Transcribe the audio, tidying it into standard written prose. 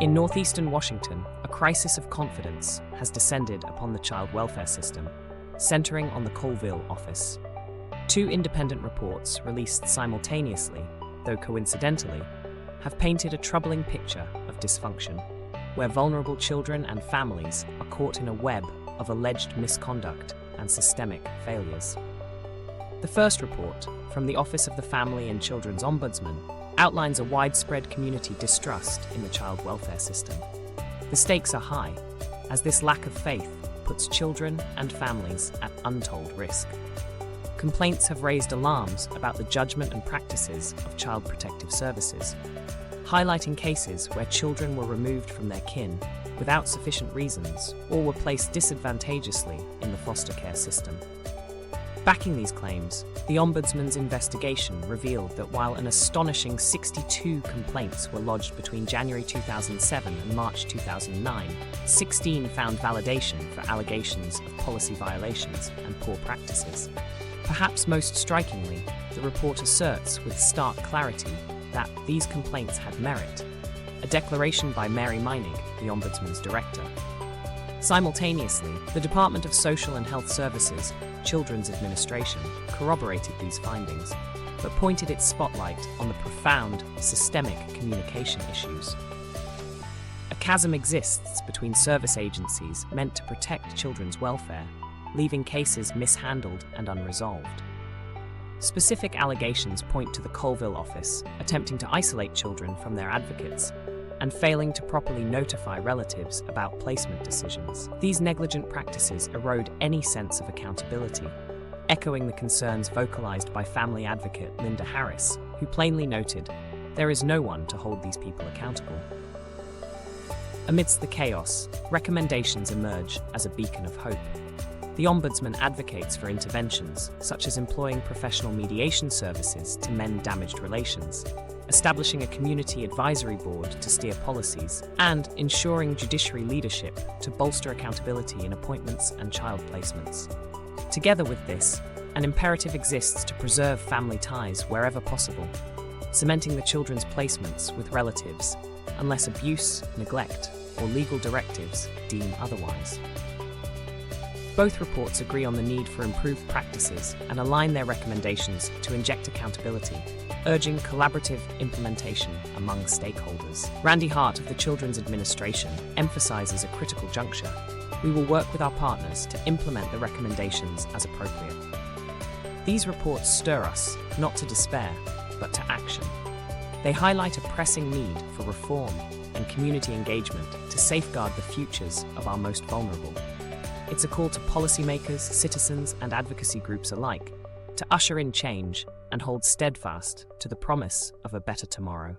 In northeastern Washington, a crisis of confidence has descended upon the child welfare system, centering on the Colville office. Two independent reports released simultaneously, though coincidentally, have painted a troubling picture of dysfunction, where vulnerable children and families are caught in a web of alleged misconduct and systemic failures. The first report, from the Office of the Family and Children's Ombudsman, outlines a widespread community distrust in the child welfare system. The stakes are high, as this lack of faith puts children and families at untold risk. Complaints have raised alarms about the judgment and practices of child protective services, highlighting cases where children were removed from their kin without sufficient reasons or were placed disadvantageously in the foster care system. Backing these claims, the Ombudsman's investigation revealed that while an astonishing 62 complaints were lodged between January 2007 and March 2009, 16 found validation for allegations of policy violations and poor practices. Perhaps most strikingly, the report asserts with stark clarity that these complaints had merit, a declaration by Mary Meinig, the Ombudsman's director. Simultaneously, the Department of Social and Health Services, Children's Administration, corroborated these findings, but pointed its spotlight on the profound, systemic communication issues. A chasm exists between service agencies meant to protect children's welfare, leaving cases mishandled and unresolved. Specific allegations point to the Colville office attempting to isolate children from their advocates and failing to properly notify relatives about placement decisions. These negligent practices erode any sense of accountability, echoing the concerns vocalized by family advocate Linda Harris, who plainly noted, "There is no one to hold these people accountable." Amidst the chaos, recommendations emerge as a beacon of hope. The Ombudsman advocates for interventions, such as employing professional mediation services to mend damaged relations, establishing a community advisory board to steer policies, and ensuring judiciary leadership to bolster accountability in appointments and child placements. Together with this, an imperative exists to preserve family ties wherever possible, cementing the children's placements with relatives, unless abuse, neglect, or legal directives deem otherwise. Both reports agree on the need for improved practices and align their recommendations to inject accountability, urging collaborative implementation among stakeholders. Randy Hart of the Children's Administration emphasizes a critical juncture. We will work with our partners to implement the recommendations as appropriate. These reports stir us, not to despair, but to action. They highlight a pressing need for reform and community engagement to safeguard the futures of our most vulnerable. It's a call to policymakers, citizens, and advocacy groups alike to usher in change and hold steadfast to the promise of a better tomorrow.